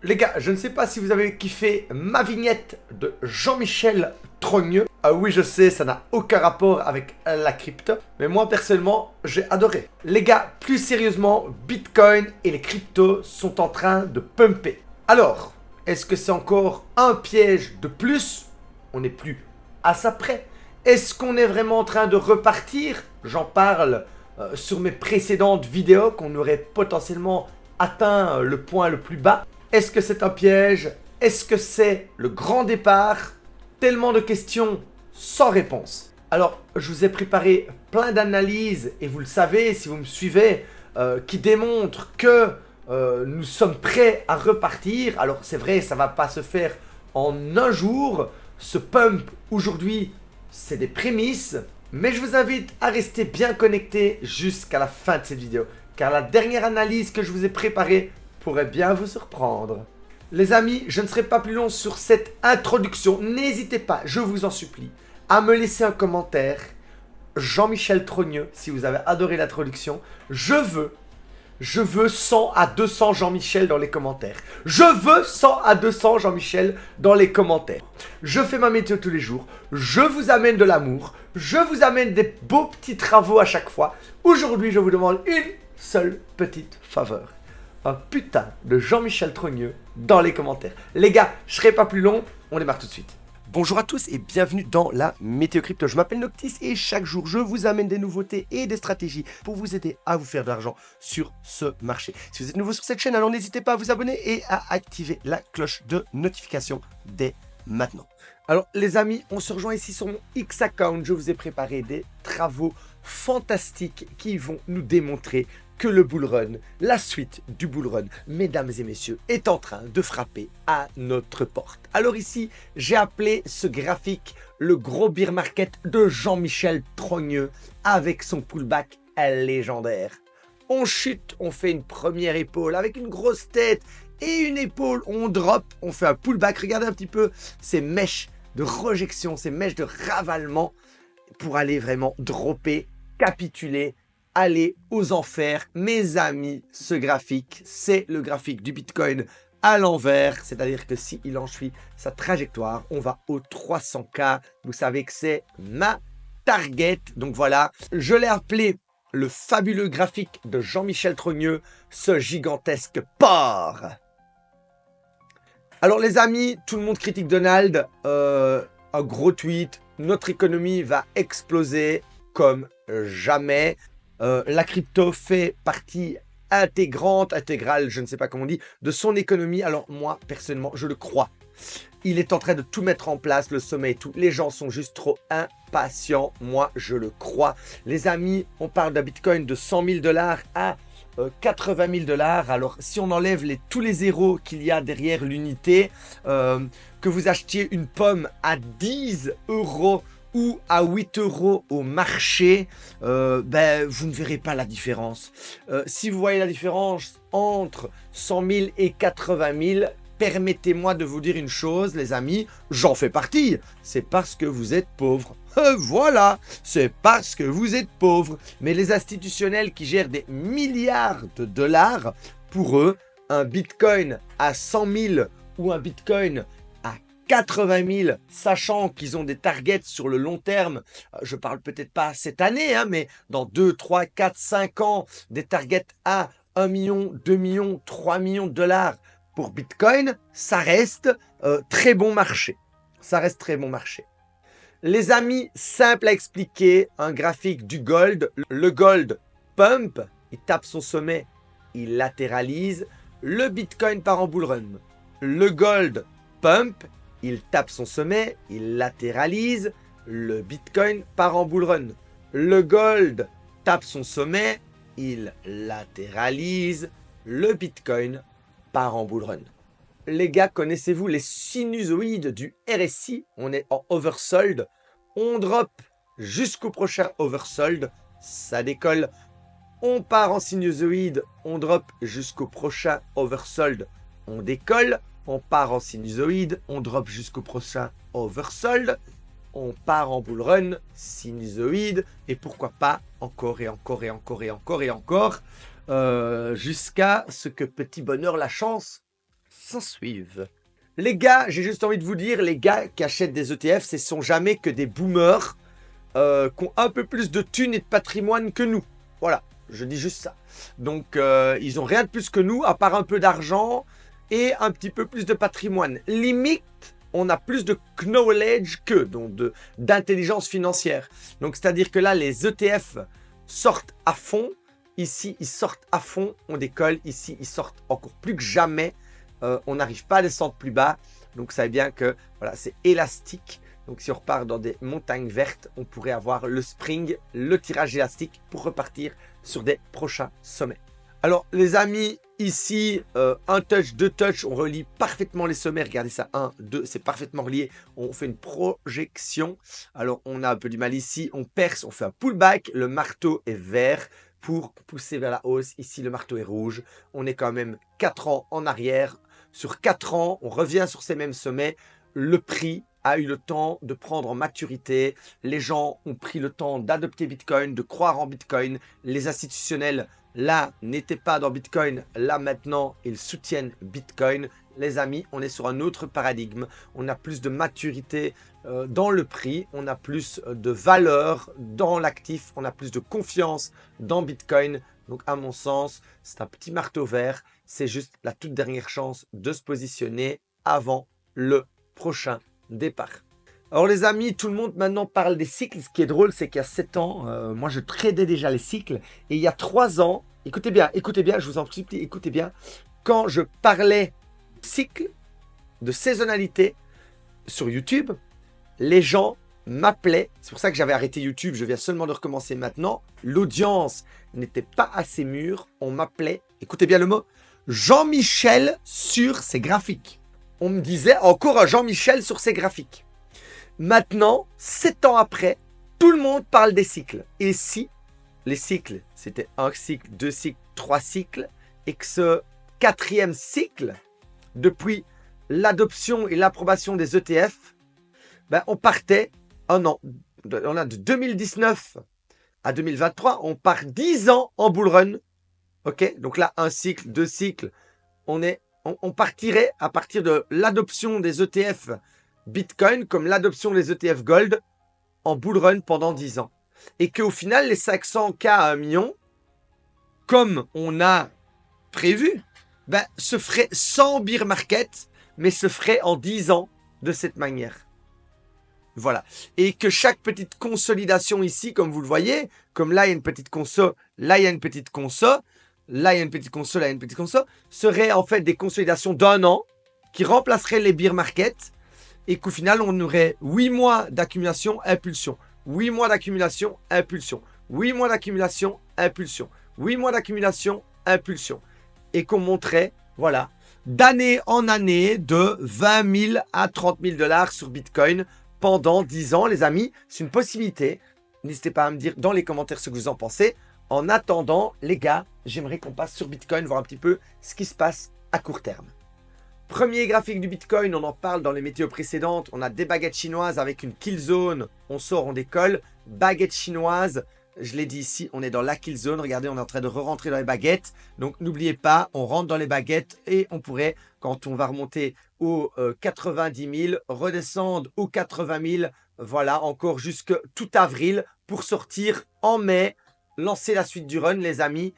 Les gars, je ne sais pas si vous avez kiffé ma vignette de Jean-Michel Trogneux. Ah oui, je sais, ça n'a aucun rapport avec la crypto. Mais moi, personnellement, j'ai adoré. Les gars, plus sérieusement, Bitcoin et les cryptos sont en train de pumper. Alors, est-ce que c'est encore un piège de plus? On n'est plus à ça près. Est-ce qu'on est vraiment en train de repartir? J'en parle sur mes précédentes vidéos qu'on aurait potentiellement atteint le point le plus bas. Est-ce que c'est un piège? Est-ce que c'est le grand départ? Tellement de questions sans réponse. Alors, je vous ai préparé plein d'analyses, et vous le savez si vous me suivez, qui démontrent que nous sommes prêts à repartir. Alors, c'est vrai, ça ne va pas se faire en un jour. Ce pump, aujourd'hui, c'est des prémices. Mais je vous invite à rester bien connecté jusqu'à la fin de cette vidéo, car la dernière analyse que je vous ai préparée pourrait bien vous surprendre. Les amis, je ne serai pas plus long sur cette introduction. N'hésitez pas, je vous en supplie, à me laisser un commentaire. Jean-Michel Trogneux, si vous avez adoré l'introduction. Je veux 100 à 200 Jean-Michel dans les commentaires. Je veux 100 à 200 Jean-Michel dans les commentaires. Je fais ma météo tous les jours. Je vous amène de l'amour. Je vous amène des beaux petits travaux à chaque fois. Aujourd'hui, je vous demande une seule petite faveur. Un putain de Jean-Michel Trogneux dans les commentaires. Les gars, je serai pas plus long, on démarre tout de suite. Bonjour à tous et bienvenue dans la Météo Crypto. Je m'appelle Noctis et chaque jour, je vous amène des nouveautés et des stratégies pour vous aider à vous faire de l'argent sur ce marché. Si vous êtes nouveau sur cette chaîne, alors n'hésitez pas à vous abonner et à activer la cloche de notification dès maintenant. Alors les amis, on se rejoint ici sur mon X-Account. Je vous ai préparé des travaux fantastiques qui vont nous démontrer que le bullrun, la suite du bullrun, mesdames et messieurs, est en train de frapper à notre porte. Alors ici, j'ai appelé ce graphique le gros bear market de Jean-Michel Trogneux avec son pullback légendaire. On chute, on fait une première épaule avec une grosse tête et une épaule, on drop, on fait un pullback. Regardez un petit peu ces mèches de rejection, ces mèches de ravalement pour aller vraiment dropper, capituler, aller aux enfers. Mes amis, ce graphique, c'est le graphique du Bitcoin à l'envers, c'est-à-dire que s'il en suit sa trajectoire, on va aux 300K. Vous savez que c'est ma target. Donc voilà, je l'ai appelé le fabuleux graphique de Jean-Michel Trogneux, ce gigantesque porc. Alors les amis, tout le monde critique Donald, un gros tweet, notre économie va exploser comme jamais. La crypto fait partie intégrale, je ne sais pas comment on dit, de son économie. Alors moi, personnellement, je le crois. Il est en train de tout mettre en place, le sommet et tout. Les gens sont juste trop impatients. Moi, je le crois. Les amis, on parle d'un Bitcoin de 100 000 $ à 80 000 $. Alors, si on enlève tous les zéros qu'il y a derrière l'unité, que vous achetiez une pomme à 10 € ou à 8 € au marché, vous ne verrez pas la différence. Si vous voyez la différence entre 100 000 et 80 000, permettez-moi de vous dire une chose, les amis, j'en fais partie. C'est parce que vous êtes pauvres. Voilà, c'est parce que vous êtes pauvres. Mais les institutionnels qui gèrent des milliards de dollars, pour eux, un Bitcoin à 100 000 ou un Bitcoin à 80 000, sachant qu'ils ont des targets sur le long terme, je parle peut-être pas cette année, mais dans 2, 3, 4, 5 ans, des targets à 1 million, 2 millions, 3 millions de dollars pour Bitcoin, ça reste très bon marché. Ça reste très bon marché. Les amis, simple à expliquer, un graphique du gold. Le gold pump, il tape son sommet, il latéralise. Le Bitcoin part en bull run. Le gold pump, il tape son sommet, il latéralise. Le Bitcoin part en bull run. Le gold tape son sommet, il latéralise. Le Bitcoin part en bull run. Les gars, connaissez-vous les sinusoïdes du RSI? On est en oversold. On drop jusqu'au prochain oversold. Ça décolle. On part en sinusoïde. On drop jusqu'au prochain oversold. On décolle. On part en sinusoïde. On drop jusqu'au prochain oversold. On part en bull run. Sinusoïde. Et pourquoi pas encore et encore et encore et encore et encore. Jusqu'à ce que petit bonheur la chance s'ensuivent. Les gars, j'ai juste envie de vous dire, les gars qui achètent des ETF, ce sont jamais que des boomers qui ont un peu plus de thunes et de patrimoine que nous. Voilà, je dis juste ça. Donc, ils ont rien de plus que nous, à part un peu d'argent et un petit peu plus de patrimoine. Limite, on a plus de knowledge qu'eux, donc d'intelligence financière. Donc, c'est-à-dire que là, les ETF sortent à fond. Ici, ils sortent à fond, on décolle. Ici, ils sortent encore plus que jamais. On n'arrive pas à descendre plus bas. Donc, vous savez bien que voilà, c'est élastique. Donc, si on repart dans des montagnes vertes, on pourrait avoir le spring, le tirage élastique pour repartir sur des prochains sommets. Alors, les amis, ici, un touch, deux touch, on relie parfaitement les sommets. Regardez ça, 1, 2, c'est parfaitement relié. On fait une projection. Alors, on a un peu du mal ici. On perce, on fait un pullback. Le marteau est vert pour pousser vers la hausse. Ici, le marteau est rouge. On est quand même 4 ans en arrière. Sur 4 ans, on revient sur ces mêmes sommets. Le prix a eu le temps de prendre en maturité. Les gens ont pris le temps d'adopter Bitcoin, de croire en Bitcoin. Les institutionnels, là, n'étaient pas dans Bitcoin. Là, maintenant, ils soutiennent Bitcoin. Les amis, on est sur un autre paradigme. On a plus de maturité dans le prix. On a plus de valeur dans l'actif. On a plus de confiance dans Bitcoin. Donc, à mon sens, c'est un petit marteau vert. C'est juste la toute dernière chance de se positionner avant le prochain départ. Alors les amis, tout le monde maintenant parle des cycles. Ce qui est drôle, c'est qu'il y a 7 ans, moi je tradais déjà les cycles. Et il y a 3 ans, écoutez bien, je vous en supplie, écoutez bien. Quand je parlais de cycle, de saisonnalité sur YouTube, les gens m'appelaient. C'est pour ça que j'avais arrêté YouTube, je viens seulement de recommencer maintenant. L'audience n'était pas assez mûre. On m'appelait, écoutez bien le mot, Jean-Michel sur ses graphiques. On me disait encore un Jean-Michel sur ses graphiques. Maintenant, 7 ans après, tout le monde parle des cycles. Et si les cycles, c'était un cycle, 2 cycles, 3 cycles, et que ce 4e cycle, depuis l'adoption et l'approbation des ETF, ben on partait un an. On a de 2019 à 2023, on part 10 ans en bull run. Ok, donc là, un cycle, 2 cycles, on partirait à partir de l'adoption des ETF Bitcoin comme l'adoption des ETF Gold en bull run pendant 10 ans. Et qu'au final, les 500K à 1 million, comme on a prévu, ben, se ferait sans bear market, mais se ferait en 10 ans de cette manière. Voilà. Et que chaque petite consolidation ici, comme vous le voyez, comme là, il y a une petite conso, là, il y a une petite conso, là, il y a une petite conso, là, il y a une petite conso, seraient en fait des consolidations d'1 an qui remplaceraient les bear market et qu'au final, on aurait 8 mois d'accumulation, impulsion. 8 mois d'accumulation, impulsion. 8 mois d'accumulation, impulsion. 8 mois d'accumulation, impulsion. Et qu'on montrait, voilà, d'année en année de 20 000 à 30 000 $ sur Bitcoin pendant 10 ans, les amis. C'est une possibilité. N'hésitez pas à me dire dans les commentaires ce que vous en pensez. En attendant, les gars, j'aimerais qu'on passe sur Bitcoin, voir un petit peu ce qui se passe à court terme. Premier graphique du Bitcoin, on en parle dans les météos précédentes. On a des baguettes chinoises avec une kill zone. On sort, on décolle. Baguettes chinoises, je l'ai dit ici, on est dans la kill zone. Regardez, on est en train de re-rentrer dans les baguettes. Donc n'oubliez pas, on rentre dans les baguettes et on pourrait, quand on va remonter aux 90 000, redescendre aux 80 000. Voilà, encore jusque tout avril pour sortir en mai. Lancer la suite du run, les amis.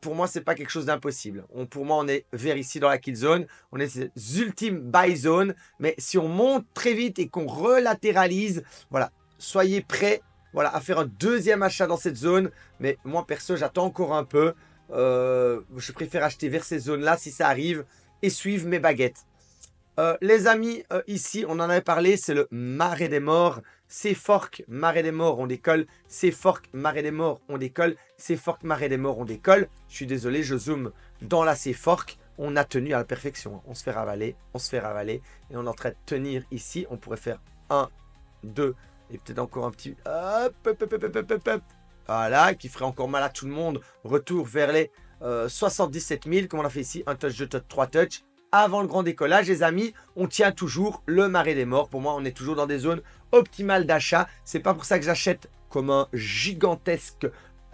Pour moi, c'est pas quelque chose d'impossible. Pour moi, on est vers ici dans la kill zone. On est ces ultimes buy zone. Mais si on monte très vite et qu'on relatéralise, voilà, soyez prêts, voilà, à faire un deuxième achat dans cette zone. Mais moi, perso, j'attends encore un peu. Je préfère acheter vers ces zones-là si ça arrive et suivre mes baguettes. Les amis, ici, on en avait parlé, c'est le marais des morts. C'est fork, marais des morts, on décolle. C'est fork, marais des morts, on décolle. C'est fork, marais des morts, on décolle. Je suis désolé, je zoome dans la c'est fork. On a tenu à la perfection. On se fait ravaler, on se fait ravaler. Et on est en train de tenir ici. On pourrait faire 1, 2, et peut-être encore un petit... Hop, hop, hop, hop, hop, hop, hop. Voilà, qui ferait encore mal à tout le monde. Retour vers les 77 000, comme on a fait ici. Un touch, 2 touch, 3 touch. Avant le grand décollage, les amis, on tient toujours le marais des morts. Pour moi, on est toujours dans des zones optimales d'achat. C'est pas pour ça que j'achète comme un gigantesque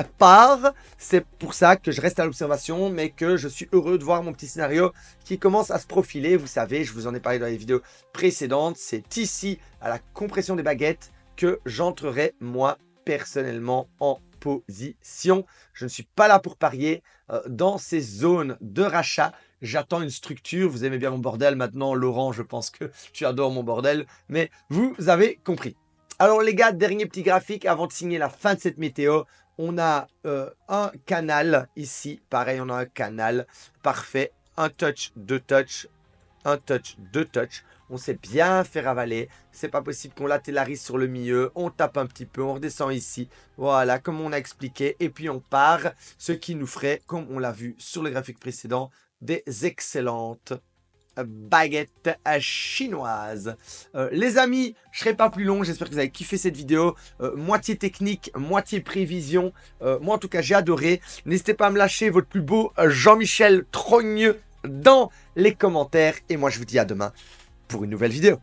part. C'est pour ça que je reste à l'observation, mais que je suis heureux de voir mon petit scénario qui commence à se profiler. Vous savez, je vous en ai parlé dans les vidéos précédentes. C'est ici, à la compression des baguettes, que j'entrerai moi personnellement en position. Je ne suis pas là pour parier. Dans ces zones de rachat, j'attends une structure. Vous aimez bien mon bordel maintenant, Laurent, je pense que tu adores mon bordel, mais vous avez compris. Alors les gars, dernier petit graphique avant de signer la fin de cette météo. On a un canal ici, pareil, on a un canal parfait, un touch, deux touch, un touch, deux touch. On sait bien faire avaler. C'est pas possible qu'on latélarise sur le milieu. On tape un petit peu, on redescend ici. Voilà, comme on a expliqué. Et puis on part, ce qui nous ferait, comme on l'a vu sur le graphique précédent, des excellentes baguettes chinoises. Les amis, je serai pas plus long. J'espère que vous avez kiffé cette vidéo. Moitié technique, moitié prévision. Moi, en tout cas, j'ai adoré. N'hésitez pas à me lâcher votre plus beau Jean-Michel Trogneux dans les commentaires. Et moi, je vous dis à demain pour une nouvelle vidéo.